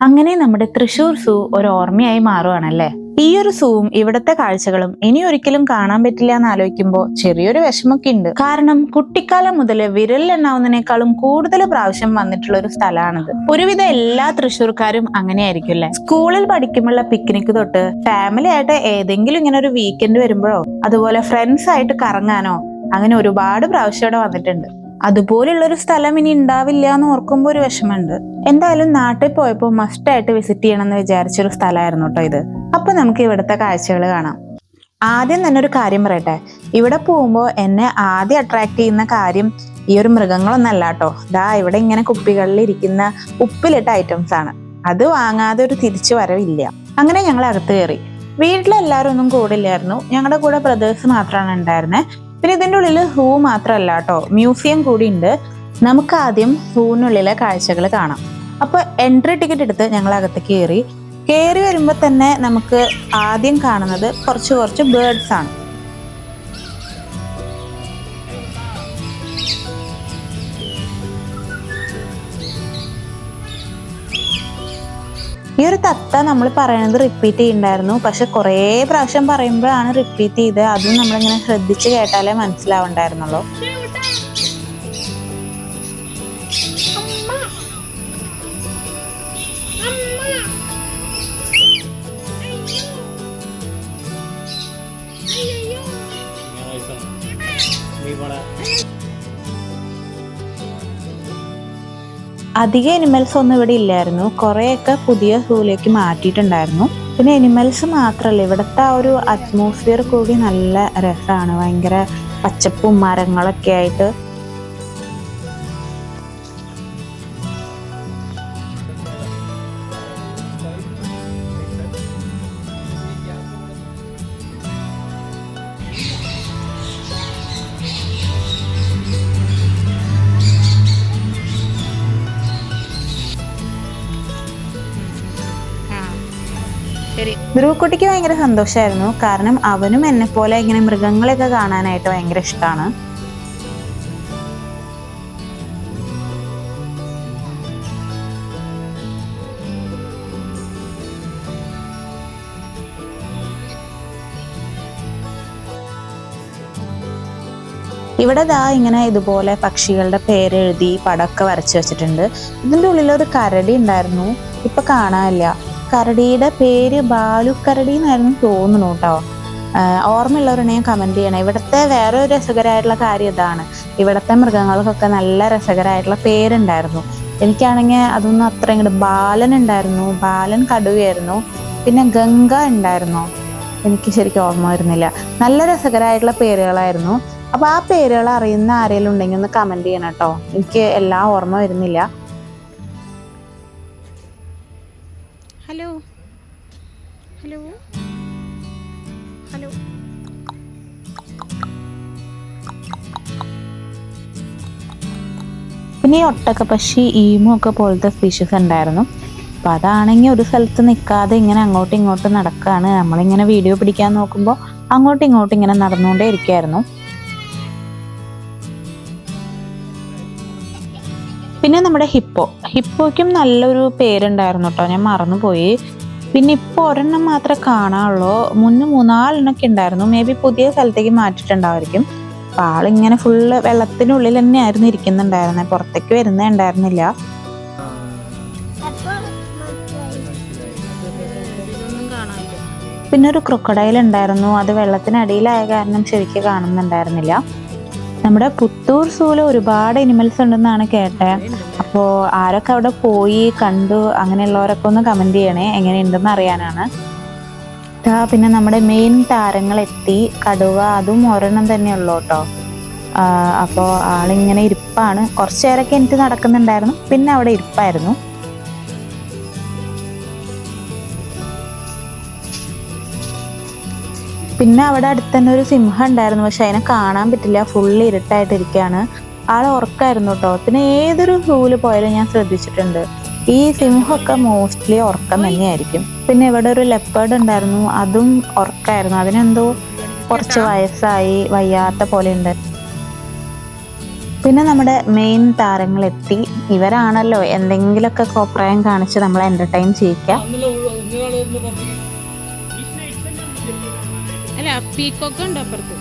അങ്ങനെ നമ്മുടെ തൃശ്ശൂർ സൂ ഒരു ഓർമ്മയായി മാറുകയാണല്ലേ. ഈ ഒരു സൂവും ഇവിടുത്തെ കാഴ്ചകളും ഇനി ഒരിക്കലും കാണാൻ പറ്റില്ല എന്ന് ആലോചിക്കുമ്പോൾ ചെറിയൊരു വിഷമൊക്കെ ഉണ്ട്. കാരണം കുട്ടിക്കാലം മുതൽ വിരലിലെണ്ണാവുന്നതിനേക്കാളും കൂടുതൽ പ്രാവശ്യം വന്നിട്ടുള്ള ഒരു സ്ഥലമാണിത്. ഒരുവിധ എല്ലാ തൃശ്ശൂർക്കാരും അങ്ങനെയായിരിക്കും അല്ലെ. സ്കൂളിൽ പഠിക്കുമ്പോഴുള്ള പിക്നിക് തൊട്ട് ഫാമിലി ആയിട്ട് ഏതെങ്കിലും ഇങ്ങനെ ഒരു വീക്കെൻഡ് വരുമ്പോഴോ അതുപോലെ ഫ്രണ്ട്സ് ആയിട്ട് കറങ്ങാനോ അങ്ങനെ ഒരുപാട് പ്രാവശ്യം ഇവിടെ വന്നിട്ടുണ്ട്. അതുപോലുള്ളൊരു സ്ഥലം ഇനി ഉണ്ടാവില്ല എന്ന് ഓർക്കുമ്പോൾ ഒരു വിഷമമുണ്ട്. എന്തായാലും നാട്ടിൽ പോയപ്പോൾ മസ്റ്റ് ആയിട്ട് വിസിറ്റ് ചെയ്യണം എന്ന് വിചാരിച്ചൊരു സ്ഥലമായിരുന്നു കേട്ടോ ഇത്. അപ്പൊ നമുക്ക് ഇവിടുത്തെ കാഴ്ചകൾ കാണാം. ആദ്യം തന്നെ ഒരു കാര്യം പറയട്ടെ, ഇവിടെ പോകുമ്പോൾ എന്നെ ആദ്യം അട്രാക്ട് ചെയ്യുന്ന കാര്യം ഈ ഒരു മൃഗങ്ങളൊന്നല്ല കേട്ടോ. ദാ ഇവിടെ ഇങ്ങനെ കുപ്പികളിൽ ഇരിക്കുന്ന ഉപ്പിലിട്ട ഐറ്റംസ് ആണ്. അത് വാങ്ങാതെ ഒരു തിരിച്ചു വരവില്ല. അങ്ങനെ ഞങ്ങൾ അകത്ത് കയറി. വീട്ടിലെല്ലാവരും ഒന്നും കൂടില്ലായിരുന്നു, ഞങ്ങളുടെ കൂടെ ബ്രദേഴ്സ് മാത്രമാണ് ഉണ്ടായിരുന്നത്. പിന്നെ ഇതിൻ്റെ ഉള്ളിൽ സൂ മാത്രമല്ല കേട്ടോ, മ്യൂസിയം കൂടി ഉണ്ട്. നമുക്ക് ആദ്യം സൂവിനുള്ളിലെ കാഴ്ചകൾ കാണാം. അപ്പോൾ എൻട്രി ടിക്കറ്റ് എടുത്ത് ഞങ്ങൾ അകത്തേക്ക് കയറി വരുമ്പോൾ തന്നെ നമുക്ക് ആദ്യം കാണുന്നത് കുറച്ച് ബേർഡ്സ് ആണ്. ഈ ഒരു തത്ത നമ്മൾ പറയുന്നത് റിപ്പീറ്റ് ചെയ്യുന്നുണ്ടായിരുന്നു, പക്ഷെ കുറേ പ്രാവശ്യം പറയുമ്പോഴാണ് റിപ്പീറ്റ് ചെയ്ത്. അതും നമ്മളിങ്ങനെ ശ്രദ്ധിച്ച് കേട്ടാലേ മനസ്സിലാവുണ്ടായിരുന്നുള്ളൂ. അധികം എനിമൽസ് ഒന്നും ഇവിടെ ഇല്ലായിരുന്നു, കുറേയൊക്കെ പുതിയ സൂവിലേക്ക് മാറ്റിയിട്ടുണ്ടായിരുന്നു. പിന്നെ എനിമൽസ് മാത്രമല്ല, ഇവിടുത്തെ ആ ഒരു അറ്റ്മോസ്ഫിയർ കൂടി നല്ല രസമാണ്. ഭയങ്കര പച്ചപ്പും മരങ്ങളൊക്കെ ആയിട്ട്. ധ്രുവക്കുട്ടിക്ക് ഭയങ്കര സന്തോഷമായിരുന്നു, കാരണം അവനും എന്നെ പോലെ ഇങ്ങനെ മൃഗങ്ങളെയൊക്കെ കാണാനായിട്ട് ഭയങ്കര ഇഷ്ടമാണ്. ഇവിടെ ദാ ഇങ്ങനെ ഇതുപോലെ പക്ഷികളുടെ പേരെഴുതി പടമൊക്കെ വരച്ചു വെച്ചിട്ടുണ്ട്. ഇതിൻ്റെ ഉള്ളിലൊരു കരടി ഉണ്ടായിരുന്നു, ഇപ്പൊ കാണാനില്ല. കരടിയുടെ പേര് ബാലുക്കരടി എന്നായിരുന്നു തോന്നുന്നു കേട്ടോ. ഓർമ്മയുള്ളവരുണ്ടെങ്കിൽ കമന്റ് ചെയ്യണം. ഇവിടുത്തെ വേറെ ഒരു രസകരമായിട്ടുള്ള കാര്യം ഇതാണ്, ഇവിടുത്തെ മൃഗങ്ങൾക്കൊക്കെ നല്ല രസകരമായിട്ടുള്ള പേരുണ്ടായിരുന്നു. എനിക്കാണെങ്കിൽ അതൊന്നും അത്ര ഇങ്ങോട്ട്. ബാലൻ ഉണ്ടായിരുന്നു, ബാലൻ കടുവയായിരുന്നു. പിന്നെ ഗംഗ ഉണ്ടായിരുന്നു, എനിക്ക് ശരിക്കും ഓർമ്മ വരുന്നില്ല. നല്ല രസകരമായിട്ടുള്ള പേരുകളായിരുന്നു. അപ്പൊ ആ പേരുകൾ അറിയുന്ന ആരെങ്കിലും ഉണ്ടെങ്കിൽ ഒന്ന് കമന്റ് ചെയ്യണം കേട്ടോ, എനിക്ക് എല്ലാം ഓർമ്മ വരുന്നില്ല. Hello hello hello. പിന്നെ ഈ ഒട്ടകപ്പക്ഷി, ഈമു ഒക്കെ പോലത്തെ സ്പീഷീസ് ഉണ്ടായിരുന്നു. അപ്പം അതാണെങ്കിൽ ഒരു സ്ഥലത്ത് നിൽക്കാതെ ഇങ്ങനെ അങ്ങോട്ടും ഇങ്ങോട്ടും നടക്കുകയാണ്. നമ്മളിങ്ങനെ വീഡിയോ പിടിക്കാൻ നോക്കുമ്പോൾ അങ്ങോട്ടും ഇങ്ങോട്ടും ഇങ്ങനെ നടന്നുകൊണ്ടേ ഇരിക്കുകയായിരുന്നു. പിന്നെ നമ്മുടെ ഹിപ്പോയ്ക്കും നല്ലൊരു പേരുണ്ടായിരുന്നു കേട്ടോ, ഞാൻ മറന്നുപോയി. പിന്നെ ഇപ്പോൾ ഒരെണ്ണം മാത്രമേ കാണാനുള്ളൂ, മുന്നേ 3-4 ഉണ്ടായിരുന്നു. മേ ബി പുതിയ സ്ഥലത്തേക്ക് മാറ്റിയിട്ടുണ്ടാവായിരിക്കും. അപ്പം ആളിങ്ങനെ ഫുള്ള് വെള്ളത്തിനുള്ളിൽ തന്നെയായിരുന്നു ഇരിക്കുന്നുണ്ടായിരുന്നത്, പുറത്തേക്ക് വരുന്നേ ഉണ്ടായിരുന്നില്ല. പിന്നെ ഒരു ക്രൊക്കഡൈൽ ഉണ്ടായിരുന്നു, അത് വെള്ളത്തിനടിയിലായ കാരണം ശരിക്കും കാണുന്നുണ്ടായിരുന്നില്ല. നമ്മുടെ പുത്തൂർ സൂവിൽ ഒരുപാട് എനിമൽസ് ഉണ്ടെന്നാണ് കേട്ടത്. അപ്പോൾ ആരൊക്കെ അവിടെ പോയി കണ്ടു അങ്ങനെയുള്ളവരൊക്കെ ഒന്ന് കമന്റ് ചെയ്യണേ, എങ്ങനെയുണ്ടെന്ന് അറിയാനാണ്. പിന്നെ നമ്മുടെ മെയിൻ താരങ്ങൾ എത്തി, കടുവ, അതും ഒരെണ്ണം തന്നെ ഉള്ളൂ കേട്ടോ. അപ്പോൾ ആളിങ്ങനെ ഇരിപ്പാണ്. കുറച്ചു നേരമൊക്കെ എനിക്ക് നടക്കുന്നുണ്ടായിരുന്നു, പിന്നെ അവിടെ ഇരിപ്പായിരുന്നു. പിന്നെ അവിടെ അടുത്ത് തന്നെ ഒരു സിംഹം ഉണ്ടായിരുന്നു, പക്ഷെ അതിനെ കാണാൻ പറ്റില്ല, ഫുള്ള് ഇരുട്ടായിട്ടിരിക്കുകയാണ്. ആളെ ഉറക്കമായിരുന്നു കേട്ടോ. പിന്നെ ഏതൊരു സൂവിൽ പോയാലും ഞാൻ ശ്രദ്ധിച്ചിട്ടുണ്ട്, ഈ സിംഹമൊക്കെ മോസ്റ്റ്ലി ഉറക്കം തന്നെയായിരിക്കും. പിന്നെ ഇവിടെ ഒരു ലെപ്പേർഡ് ഉണ്ടായിരുന്നു, അതും ഉറക്കമായിരുന്നു. അതിനെന്തോ കുറച്ച് വയസ്സായി, വയ്യാത്ത പോലെ ഉണ്ട്. പിന്നെ നമ്മുടെ മെയിൻ താരങ്ങളെത്തി. ഇവരാണല്ലോ എന്തെങ്കിലുമൊക്കെ കോപ്രായം കാണിച്ച് നമ്മളെ എന്റർടൈൻ ചെയ്യിക്കുക. അല്ല പീക്കൊക്കെ ഉണ്ട് അപ്പുറത്ത്.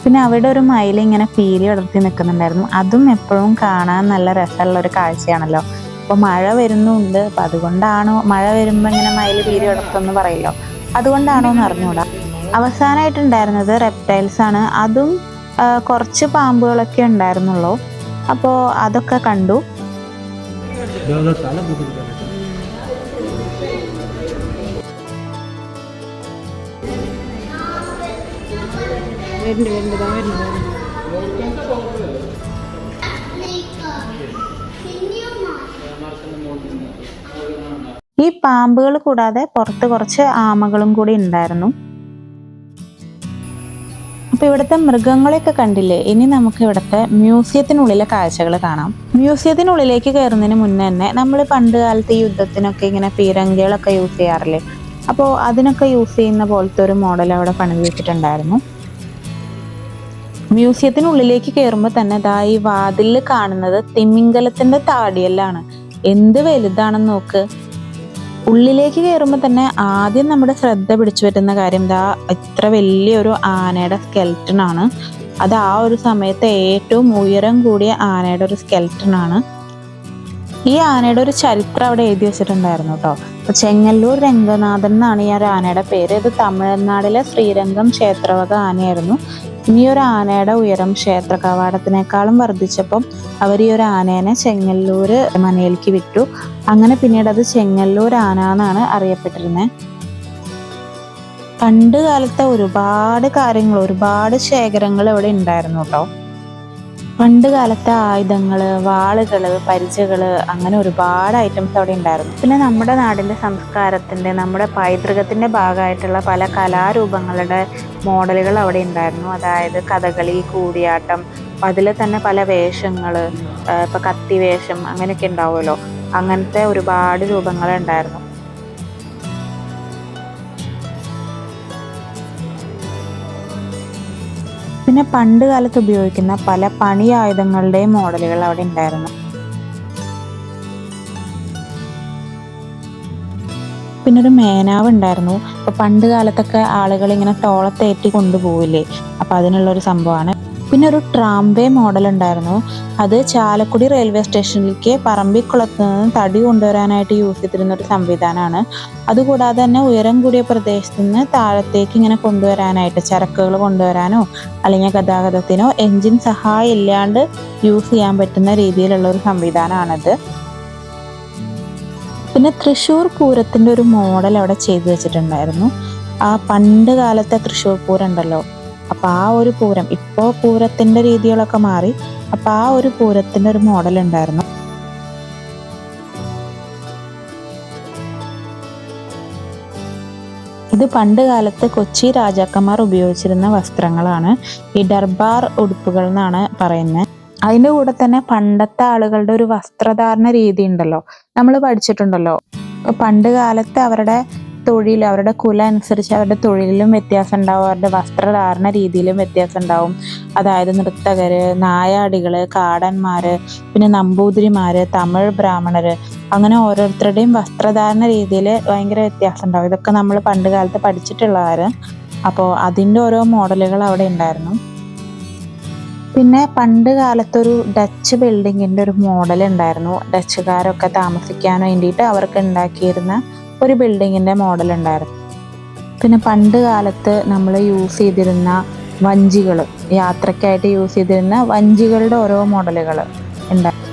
പിന്നെ അവിടെ ഒരു മയിൽ ഇങ്ങനെ പീലി വളർത്തി നിൽക്കുന്നുണ്ടായിരുന്നു. അതും എപ്പോഴും കാണാൻ നല്ല രസമുള്ള ഒരു കാഴ്ചയാണല്ലോ. അപ്പോൾ മഴ വരുന്നുണ്ട്. അപ്പം അതുകൊണ്ടാണോ മഴ വരുമ്പോൾ ഇങ്ങനെ മയിൽ പീലി വളർത്തുമെന്ന് പറയല്ലോ, അതുകൊണ്ടാണോ എന്ന് അറിഞ്ഞൂടാ. അവസാനമായിട്ടുണ്ടായിരുന്നത് റെപ്റ്റൈൽസ് ആണ്. അതും കുറച്ച് പാമ്പുകളൊക്കെ ഉണ്ടായിരുന്നുള്ളൂ. അപ്പോൾ അതൊക്കെ കണ്ടു. ഈ പാമ്പുകൾ കൂടാതെ പുറത്ത് കുറച്ച് ആമകളും കൂടി ഉണ്ടായിരുന്നു. അപ്പൊ ഇവിടുത്തെ മൃഗങ്ങളെയൊക്കെ കണ്ടില്ലേ. ഇനി നമുക്ക് ഇവിടുത്തെ മ്യൂസിയത്തിനുള്ളിലെ കാഴ്ചകൾ കാണാം. മ്യൂസിയത്തിനുള്ളിലേക്ക് കയറുന്നതിന് മുന്നേ തന്നെ നമ്മൾ പണ്ട് കാലത്ത് യുദ്ധത്തിനൊക്കെ ഇങ്ങനെ പീരങ്കികളൊക്കെ യൂസ് ചെയ്യാറില്ലേ, അപ്പോൾ അതിനൊക്കെ യൂസ് ചെയ്യുന്ന പോലത്തെ ഒരു മോഡൽ അവിടെ പണിത് വെച്ചിട്ടുണ്ടായിരുന്നു. മ്യൂസിയത്തിനുള്ളിലേക്ക് കയറുമ്പോൾ തന്നെ ദാ ഈ വാതിലിൽ കാണുന്നത് തിമിംഗലത്തിന്റെ താടിയല്ലാണ്. എന്ത് വലുതാണെന്ന് നോക്ക്. ഉള്ളിലേക്ക് കയറുമ്പോൾ തന്നെ ആദ്യം നമ്മുടെ ശ്രദ്ധ പിടിച്ചു പറ്റുന്ന കാര്യം ദാ ഇത്ര വലിയൊരു ആനയുടെ സ്കെൽറ്റൺ ആണ്. അത് ആ ഒരു സമയത്ത് ഏറ്റവും ഉയരം കൂടിയ ആനയുടെ ഒരു സ്കെൽറ്റൺ ആണ്. ഈ ആനയുടെ ഒരു ചരിത്രം അവിടെ എഴുതി വെച്ചിട്ടുണ്ടായിരുന്നു കേട്ടോ. അപ്പൊ ചെങ്ങല്ലൂർ രംഗനാഥൻ എന്നാണ് ഈ ഒരു ആനയുടെ പേര്. ഇത് തമിഴ്നാട്ടിലെ ശ്രീരംഗം ക്ഷേത്രവക ആനയായിരുന്നു. ഇനി ഒരു ആനയുടെ ഉയരം ക്ഷേത്ര കവാടത്തിനേക്കാളും വർദ്ധിച്ചപ്പം അവർ ഈ ഒരു ആനേനെ ചെങ്ങല്ലൂര് മനയിലേക്ക് വിറ്റു. അങ്ങനെ പിന്നീട് അത് ചെങ്ങല്ലൂർ ആന എന്നാണ് അറിയപ്പെട്ടിരുന്നത്. പണ്ട് കാലത്തെ ഒരുപാട് കാര്യങ്ങൾ, ഒരുപാട് ശേഖരങ്ങൾ ഇവിടെ ഉണ്ടായിരുന്നു കേട്ടോ. പണ്ട് കാലത്തെ ആയുധങ്ങള്, വാളുകള്, പരിചകള്, അങ്ങനെ ഒരുപാട് ഐറ്റംസ് അവിടെ ഉണ്ടായിരുന്നു. പിന്നെ നമ്മുടെ നാടിന്റെ സംസ്കാരത്തിന്റെ, നമ്മുടെ പൈതൃകത്തിന്റെ ഭാഗമായിട്ടുള്ള പല കലാരൂപങ്ങളുടെ മോഡലുകൾ അവിടെ ഉണ്ടായിരുന്നു. അതായത് കഥകളി, കൂടിയാട്ടം, അതിൽ തന്നെ പല വേഷങ്ങള്, ഇപ്പൊ കത്തി വേഷം അങ്ങനെയൊക്കെ ഉണ്ടാവുമല്ലോ, അങ്ങനത്തെ ഒരുപാട് രൂപങ്ങൾ ഉണ്ടായിരുന്നു. പിന്നെ പണ്ട് കാലത്ത് ഉപയോഗിക്കുന്ന പല പണി ആയുധങ്ങളുടെയും മോഡലുകൾ അവിടെ ഉണ്ടായിരുന്നു. പിന്നെ ഒരു മേനാവ് ഉണ്ടായിരുന്നു. അപ്പൊ പണ്ട് കാലത്തൊക്കെ ആളുകൾ ഇങ്ങനെ തോളത്തേറ്റി കൊണ്ടുപോവില്ലേ, അപ്പൊ അതിനുള്ളൊരു സംഭവമാണ്. പിന്നെ ഒരു ട്രാംവേ മോഡൽ ഉണ്ടായിരുന്നു. അത് ചാലക്കുടി റെയിൽവേ സ്റ്റേഷനിലേക്ക് പറമ്പിക്കുളത്ത് നിന്ന് തടി കൊണ്ടുവരാനായിട്ട് യൂസ് ചെയ്തിരുന്ന ഒരു സംവിധാനമാണ്. അതുകൂടാതെ തന്നെ ഉയരം കൂടിയ പ്രദേശത്ത് നിന്ന് താഴത്തേക്ക് ഇങ്ങനെ കൊണ്ടുവരാനായിട്ട്, ചരക്കുകൾ കൊണ്ടുവരാനോ അല്ലെങ്കിൽ ഗതാഗതത്തിനോ എൻജിൻ സഹായം ഇല്ലാണ്ട് യൂസ് ചെയ്യാൻ പറ്റുന്ന രീതിയിലുള്ള ഒരു സംവിധാനമാണിത്. പിന്നെ തൃശ്ശൂർ പൂരത്തിന്റെ ഒരു മോഡൽ അവിടെ ചെയ്തു വെച്ചിട്ടുണ്ടായിരുന്നു. ആ പണ്ട് കാലത്തെ തൃശ്ശൂർ പൂരം ഉണ്ടല്ലോ, അപ്പൊ ആ ഒരു പൂരം, ഇപ്പോ പൂരത്തിന്റെ രീതികളൊക്കെ മാറി, അപ്പൊ ആ ഒരു പൂരത്തിന്റെ ഒരു മോഡൽ ഉണ്ടായിരുന്നു. ഇത് പണ്ട് കാലത്ത് കൊച്ചി രാജാക്കന്മാർ ഉപയോഗിച്ചിരുന്ന വസ്ത്രങ്ങളാണ്. ഈ ദർബാർ ഉടുപ്പുകൾ എന്നാണ് പറയുന്നത്. അതിന്റെ കൂടെ തന്നെ പണ്ടത്തെ ആളുകളുടെ ഒരു വസ്ത്രധാരണ രീതി ഉണ്ടല്ലോ, നമ്മൾ പഠിച്ചിട്ടുണ്ടല്ലോ. പണ്ട് കാലത്ത് അവരുടെ തൊഴിൽ, അവരുടെ കുല അനുസരിച്ച് അവരുടെ തൊഴിലിലും വ്യത്യാസം ഉണ്ടാവും, അവരുടെ വസ്ത്രധാരണ രീതിയിലും വ്യത്യാസം ഉണ്ടാവും. അതായത് നൃത്തകര്, നായാടികള്, കാടന്മാര്, പിന്നെ നമ്പൂതിരിമാര്, തമിഴ് ബ്രാഹ്മണര്, അങ്ങനെ ഓരോരുത്തരുടെയും വസ്ത്രധാരണ രീതിയിൽ ഭയങ്കര വ്യത്യാസം ഉണ്ടാവും. ഇതൊക്കെ നമ്മൾ പണ്ട് കാലത്ത് പഠിച്ചിട്ടുള്ളവര്. അപ്പോൾ അതിൻ്റെ ഓരോ മോഡലുകൾ അവിടെ ഉണ്ടായിരുന്നു. പിന്നെ പണ്ട് കാലത്തൊരു ഡച്ച് ബിൽഡിങ്ങിൻ്റെ ഒരു മോഡൽ ഉണ്ടായിരുന്നു. ഡച്ചുകാരൊക്കെ താമസിക്കാൻ വേണ്ടിയിട്ട് അവർക്ക് ഉണ്ടാക്കിയിരുന്ന ഒരു ബിൽഡിങ്ങിൻ്റെ മോഡൽ ഉണ്ടായിരുന്നു. പിന്നെ പണ്ട് കാലത്ത് നമ്മൾ യൂസ് ചെയ്തിരുന്ന വഞ്ചികൾ, യാത്രയ്ക്കായിട്ട് യൂസ് ചെയ്തിരുന്ന വഞ്ചികളുടെ ഓരോ മോഡലുകൾ ഉണ്ടായിരുന്നു.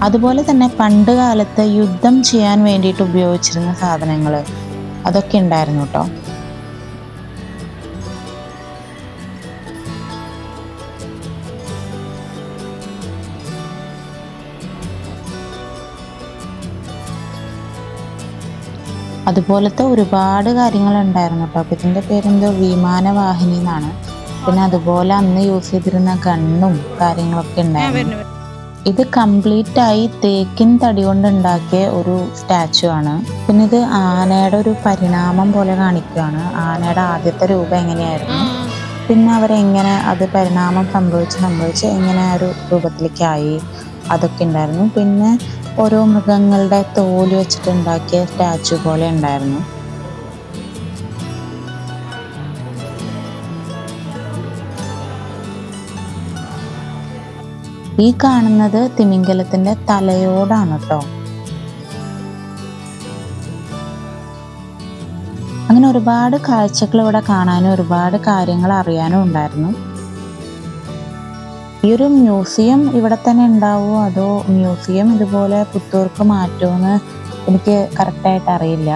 അതുപോലെ തന്നെ പണ്ട് കാലത്ത് യുദ്ധം ചെയ്യാൻ വേണ്ടിയിട്ട് ഉപയോഗിച്ചിരുന്ന സാധനങ്ങൾ അതൊക്കെ ഉണ്ടായിരുന്നു കേട്ടോ. അതുപോലത്തെ ഒരുപാട് കാര്യങ്ങൾ ഉണ്ടായിരുന്നു കേട്ടോ. അപ്പം ഇതിൻ്റെ പേരെന്തോ വിമാനവാഹിനി എന്നാണ്. പിന്നെ അതുപോലെ അന്ന് യൂസ് ചെയ്തിരുന്ന ഗണ്ണും കാര്യങ്ങളൊക്കെ ഉണ്ടായിരുന്നു. ഇത് കംപ്ലീറ്റ് ആയി തേക്കിൻ തടി കൊണ്ട് ഉണ്ടാക്കിയ ഒരു സ്റ്റാച്ചു ആണ്. പിന്നെ ഇത് ആനയുടെ ഒരു പരിണാമം പോലെ കാണിക്കുകയാണ്. ആനയുടെ ആദ്യത്തെ രൂപം എങ്ങനെയായിരുന്നു, പിന്നെ അവരെങ്ങനെ അത് പരിണാമം സംഭവിച്ച് എങ്ങനെ ഒരു രൂപത്തിലേക്കായി അതൊക്കെ ഉണ്ടായിരുന്നു. പിന്നെ ഓരോ മൃഗങ്ങളുടെ തോല് വെച്ചിട്ടുണ്ടാക്കിയ സ്റ്റാച്ചു പോലെ ഉണ്ടായിരുന്നു. ഈ കാണുന്നത് തിമിംഗലത്തിന്റെ തലയോടാണ് കേട്ടോ. അങ്ങനെ ഒരുപാട് കാഴ്ചകൾ ഇവിടെ കാണാനും ഒരുപാട് കാര്യങ്ങൾ അറിയാനും ഉണ്ടായിരുന്നു. ഈ ഒരു മ്യൂസിയം ഇവിടെ തന്നെ ഉണ്ടാവുമോ അതോ മ്യൂസിയം ഇതുപോലെ പുത്തൂർക്ക് മാറ്റുമെന്ന് എനിക്ക് കറക്റ്റായിട്ട് അറിയില്ല.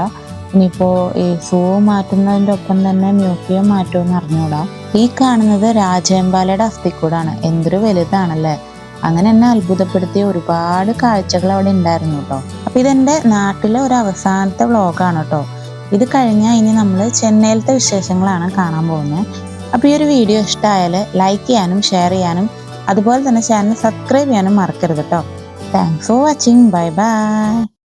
ഇനിയിപ്പോൾ ഈ സൂ മാറ്റുന്നതിൻ്റെ ഒപ്പം തന്നെ മ്യൂസിയം മാറ്റുമെന്ന് അറിഞ്ഞൂടാ. ഈ കാണുന്നത് രാജവെമ്പാലയുടെ അസ്ഥിക്കൂടാണ്. എന്തൊരു വലുതാണല്ലേ. അങ്ങനെ എന്നെ അത്ഭുതപ്പെടുത്തിയ ഒരുപാട് കാഴ്ചകൾ അവിടെ ഉണ്ടായിരുന്നു കേട്ടോ. അപ്പം ഇതെൻ്റെ നാട്ടിലെ ഒരു അവസാനത്തെ വ്ളോഗാണ് കേട്ടോ. ഇത് കഴിഞ്ഞാൽ ഇനി നമ്മൾ ചെന്നൈയിലത്തെ വിശേഷങ്ങളാണ് കാണാൻ പോകുന്നത്. അപ്പോൾ ഈ ഒരു വീഡിയോ ഇഷ്ടമായാൽ ലൈക്ക് ചെയ്യാനും ഷെയർ ചെയ്യാനും അതുപോലെ തന്നെ ചാനൽ സബ്സ്ക്രൈബ് ചെയ്യാനും മറക്കരുത് കേട്ടോ. Thanks for watching. Bye bye.